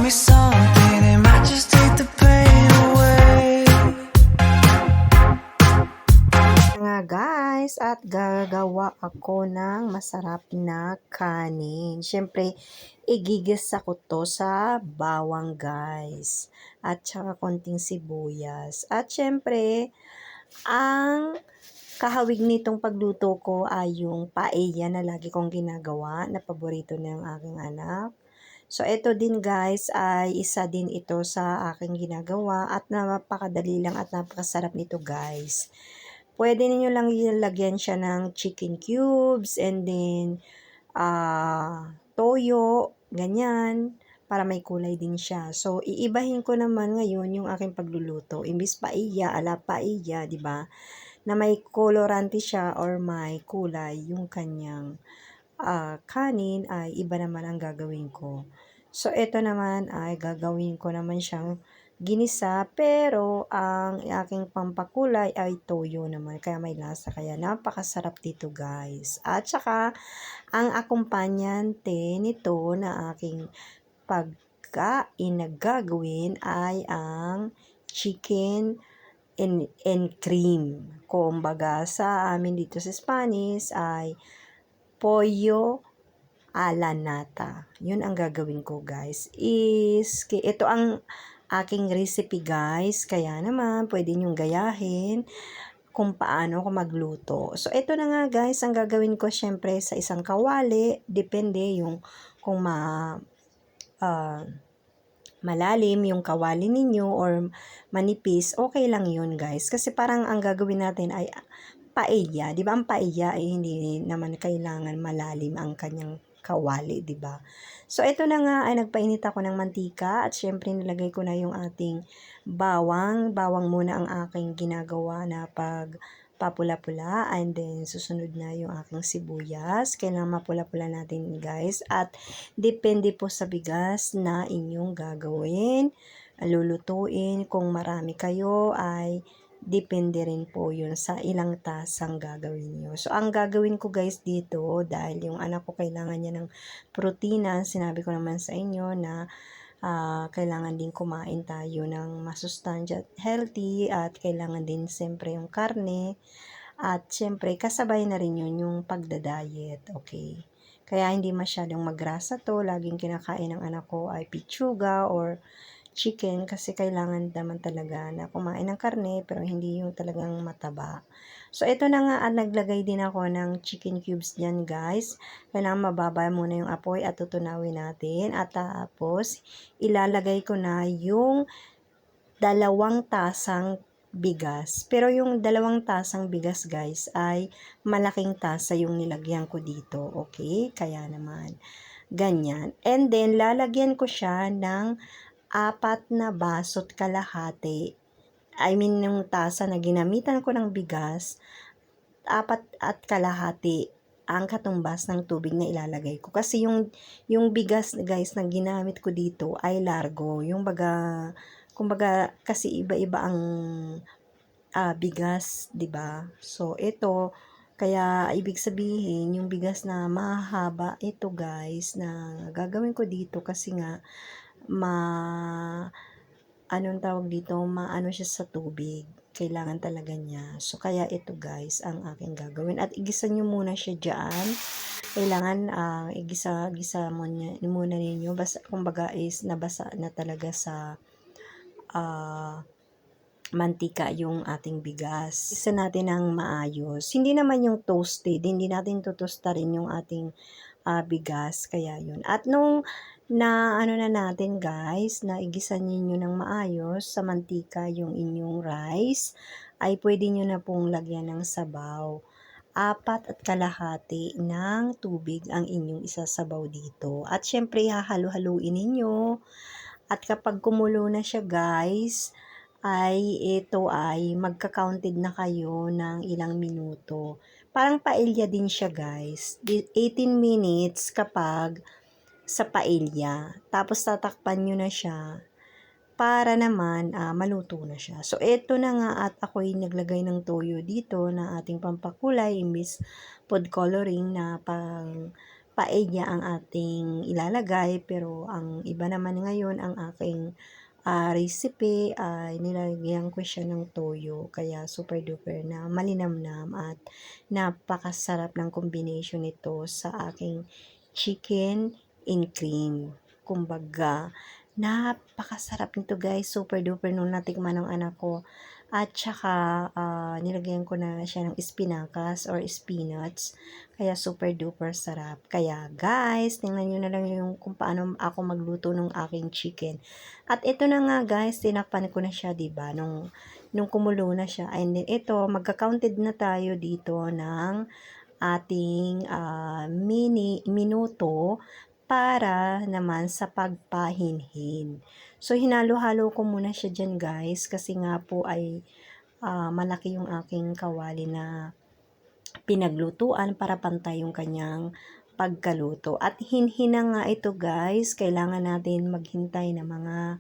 me something, it might just take the pain away. Nga guys, at gagawa ako ng masarap na kanin. Siyempre, igigisa ko to sa bawang guys. At saka konting sibuyas. At siyempre, ang kahawig nitong pagluto ko ay yung paella na lagi kong ginagawa na paborito ng aking anak. So, ito din guys ay isa din ito sa aking ginagawa at napakadali lang at napakasarap nito guys. Pwede niyo lang ilagyan siya ng chicken cubes and then toyo, ganyan, para may kulay din siya. So, iibahin ko naman ngayon yung aking pagluluto. Imbis paella, ala paella, di ba? Na may kolorante siya or may kulay yung kanyang kanin ay iba naman ang gagawin ko. So, ito naman ay gagawin ko naman siyang ginisa, pero ang aking pampakulay ay toyo naman, kaya may lasa, kaya napakasarap dito guys. At saka, ang akompanyante nito na aking pagkain na gagawin ay ang chicken and cream. Kumbaga, sa amin dito sa Spanish ay pollo a la nata. Yun ang gagawin ko guys. Ito ang aking recipe guys. Kaya naman, pwede nyong gayahin kung paano ko magluto. So, ito na nga guys, ang gagawin ko syempre sa isang kawali. Depende yung kung malalim yung kawali ninyo or manipis, okay lang yun guys. Kasi parang ang gagawin natin ay paella. Di ba ang paella ay hindi naman kailangan malalim ang kanyang kawali, di ba? So, ito na nga ay nagpainit ako ng mantika at syempre nilagay ko na yung ating bawang. Bawang muna ang aking ginagawa na papula-pula and then susunod na yung aking sibuyas. Kailangan mapula-pula natin guys at depende po sa bigas na inyong gagawin, lulutuin. Kung marami kayo ay depende rin po yun sa ilang tasang gagawin nyo. So, ang gagawin ko guys dito, dahil yung anak ko kailangan niya ng protina, sinabi ko naman sa inyo na kailangan din kumain tayo ng masustansya at healthy at kailangan din siyempre yung karne at siyempre kasabay na rin yun yung pagda-diet, okay? Kaya hindi masyadong magrasa to, laging kinakain ng anak ko ay pichuga or chicken kasi kailangan naman talaga na kumain ng karne pero hindi yung talagang mataba. So, ito na nga at naglagay din ako ng chicken cubes dyan guys. Kailangan mababa muna yung apoy at tutunawin natin. At tapos, ilalagay ko na yung 2 tasang bigas. Pero yung 2 tasang bigas guys ay malaking tasa yung nilagyan ko dito. Okay? Kaya naman, ganyan. And then, lalagyan ko siya ng 4.5 baso't I mean, yung tasa na ginamitan ko ng bigas, 4.5 ang katumbas ng tubig na ilalagay ko. Kasi yung bigas guys na ginamit ko dito ay largo. Yung kumbaga kasi iba-iba ang bigas, 'di ba? So, ito, kaya ibig sabihin, yung bigas na mahaba, ito guys, na gagawin ko dito kasi nga, anong tawag dito, maano siya sa tubig. Kailangan talaga niya. So, kaya ito guys, ang aking gagawin. At igisa nyo muna siya dyan. Kailangan igisa muna ninyo. Kumbaga is nabasa na talaga sa mantika yung ating bigas. Isa natin ng maayos. Hindi naman yung toasted. Hindi natin tutustarin yung ating bigas. Kaya yun. At nung na natin guys, na igisa niyo ng maayos sa mantika yung inyong rice, ay pwede nyo na pong lagyan ng sabaw. 4.5 ng tubig ang inyong isasabaw dito. At syempre, hahalo-haluin ninyo. At kapag kumulo na siya guys, ay ito ay magka-counted na kayo ng ilang minuto. Parang paella din siya guys. 18 minutes kapag sa paella. Tapos tatakpan nyo na siya para naman maluto na siya. So, ito na nga at ako'y naglagay ng toyo dito na ating pampakulay imbis food coloring na paella ang ating ilalagay, pero ang iba naman ngayon, ang aking recipe ay nilagyan ko siya ng toyo, kaya super duper na malinamnam at napakasarap ng combination nito sa aking chicken in cream. Kumbaga, napakasarap nito guys, super duper nung natikman ng anak ko. At saka, nilagyan ko na siya ng espinacas or spinach. Kaya super duper sarap. Kaya guys, tingnan nyo na lang yung kung paano ako magluto ng aking chicken. At ito na nga guys, tinakpan ko na siya, 'di ba? Nung kumulo na siya. And then ito, magka-counted na tayo dito ng ating minuto para naman sa pagpahinhin. So, hinalo-halo ko muna siya dyan guys kasi nga po ay malaki yung aking kawali na pinaglutuan para pantay yung kanyang pagkaluto. At hinhina nga ito guys, kailangan natin maghintay na mga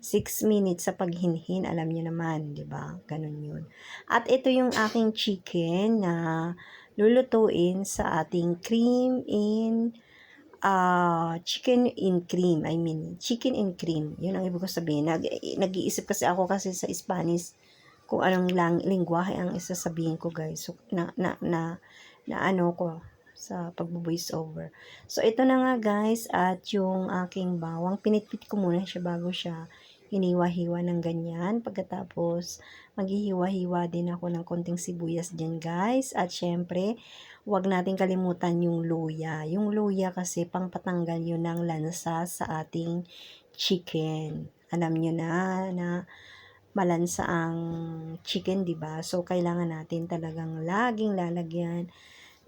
6 minutes sa paghinhin, alam niyo naman, 'di ba? Ganun 'yun. At ito yung aking chicken na lulutuin sa ating chicken in cream. I mean, chicken in cream. 'Yun ang ibig ko sabihin. Nag-iisip kasi ako kasi sa Spanish kung anong lingwahe ang isasabihin ko, guys. So, na ano ko sa pagbo-voice over. So, ito na nga guys, at yung aking bawang, pinitpit ko muna siya bago siya hiniwa-hiwa ng ganyan. Pagkatapos, maghihiwa-hiwa din ako ng konting sibuyas dyan guys. At syempre, huwag natin kalimutan yung luya. Yung luya kasi pangpatanggal yun ng lansa sa ating chicken. Alam nyo na malansa ang chicken, 'di ba? So kailangan natin talagang laging lalagyan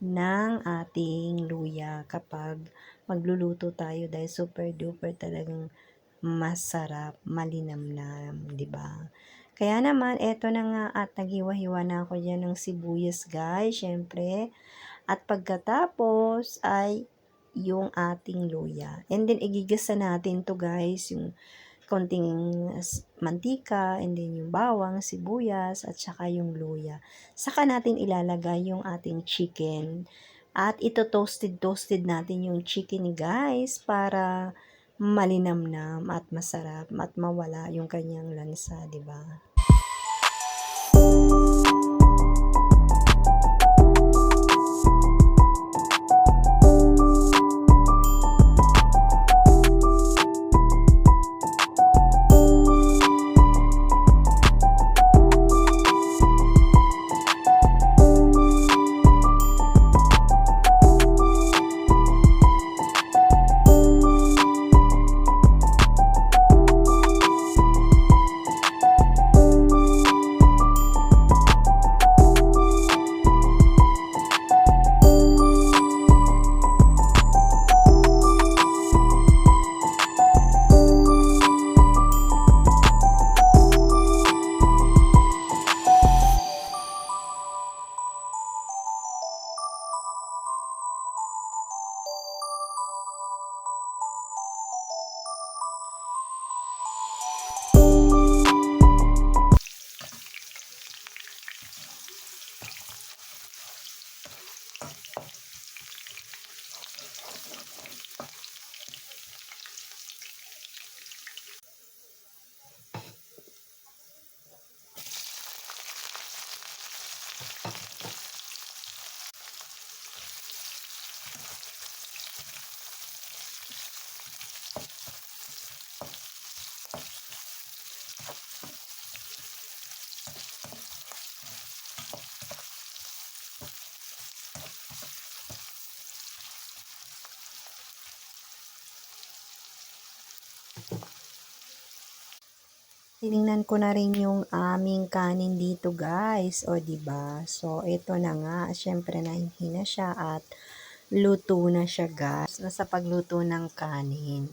ng ating luya kapag magluluto tayo dahil super duper talagang masarap, malinamnam, 'di ba? Kaya naman eto na nga at naghiwa-hiwa na ako diyan ng sibuyas, guys, syempre. At pagkatapos ay yung ating luya. And then igigisa natin 'to, guys, yung konting mantika, and then yung bawang, sibuyas, at saka yung luya. Saka natin ilalagay yung ating chicken. At ito toasted natin yung chicken guys para malinamnam at masarap at mawala yung kanyang lansa, 'di ba? Tiningnan ko na rin yung aming kanin dito guys, o 'di ba? So ito na nga, syempre nahinhin na siya at luto na siya guys. Nasa pagluto ng kanin.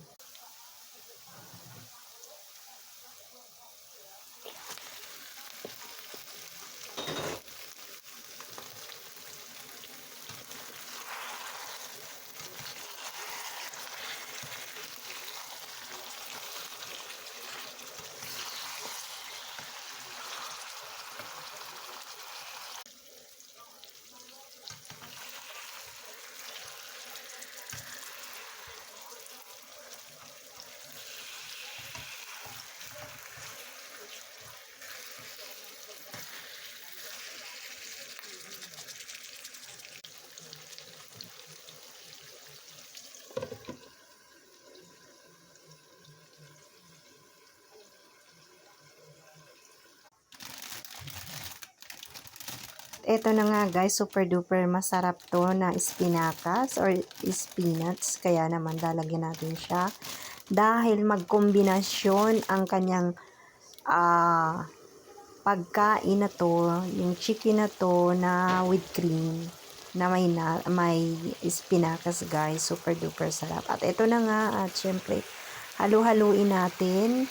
eto na nga guys, super duper masarap to na espinacas or spinach. Kaya naman lalagyan natin siya. Dahil magkombinasyon ang kanyang pagkain na to, yung chicken na to na with cream na may espinacas guys, super duper sarap. At ito na nga, at syempre halu-haluin natin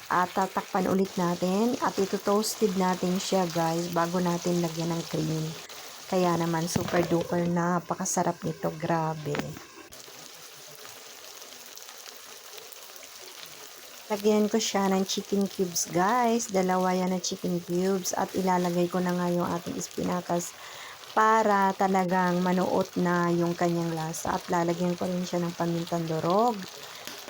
at tatakpan ulit natin at ito-toasted natin siya guys bago natin lagyan ng cream. Kaya naman super duper napakasarap nito, grabe. Lagyan ko siya ng chicken cubes guys, dalawa yan na chicken cubes at ilalagay ko na nga yung ating espinacas para talagang manuot na yung kanyang lasa at lalagyan ko rin siya ng pamintang durog,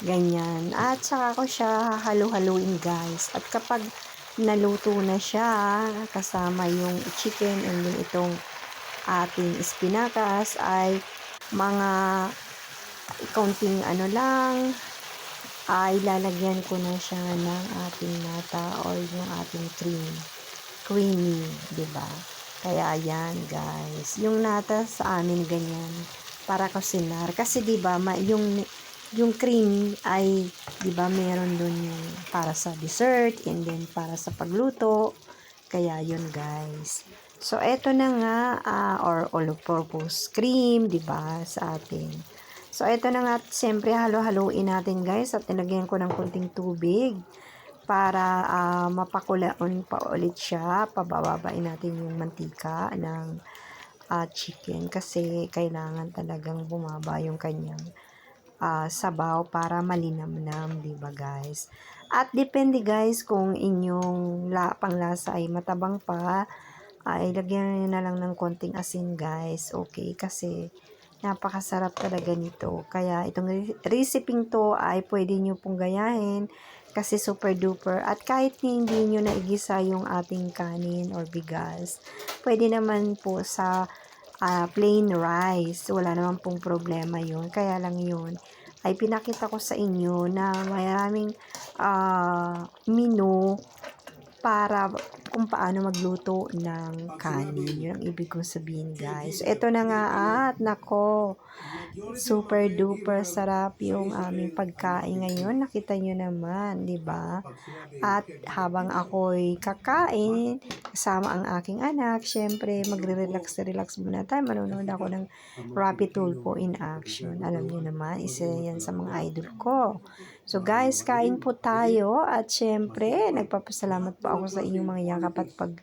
ganyan, at saka ko siya halu-haluin guys. At kapag naluto na siya kasama yung chicken and then itong ating espinacas ay mga kaunting lang, ay lalagyan ko na siya ng ating nata or yung ating creamy, 'di ba? Kaya yan guys, yung nata sa amin ganyan para kusinar kasi 'di ba yung cream ay 'di ba meron dun yung para sa dessert and then para sa pagluto. Kaya yun guys. So eto na nga or all-purpose cream, 'di ba, sa atin. So, ito na nga, siyempre, halo-haluin natin guys at nilagyan ko ng kunting tubig para mapakulaon pa ulit siya. Pabababain natin yung mantika ng chicken kasi kailangan talagang bumaba yung kanyang sabaw para malinamnam, diba guys? At depende guys kung inyong panglasa ay matabang pa, ay lagyan nyo na lang ng konting asin guys, okay? Kasi napakasarap talaga nito. Kaya itong recipe to ay pwede nyo pong gayahin kasi super duper. At kahit hindi nyo naigisa yung ating kanin or bigas, pwede naman po sa plain rice. Wala naman pong problema yun. Kaya lang yun ay pinakita ko sa inyo na maraming menu para kung paano magluto ng kanin. Yun ang ibig kong sabihin guys. So, ito na nga at nako, super duper sarap yung aming pagkain ngayon. Nakita nyo naman, di ba? At habang ako'y kakain, kasama ang aking anak, syempre magre-relax muna tayo. Manonood ako ng Rapid Tulpo in action. Alam nyo naman, isa yan sa mga idol ko. So guys, kain po tayo at syempre, nagpapasalamat po ako sa inyong mga yakap at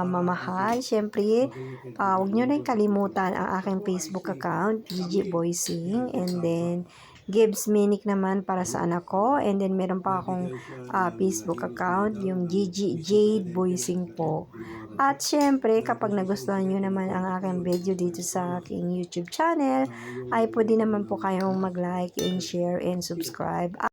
mamahal. Syempre, huwag nyo rin kalimutan ang aking Facebook account, Gigi Voicing, and then Gibbs Minik naman para sa anak ko, and then meron pa akong Facebook account, yung Gigi Jade Voicing po. At syempre, kapag nagustuhan nyo naman ang aking video dito sa aking YouTube channel, ay pwede naman po kayong mag-like and share and subscribe.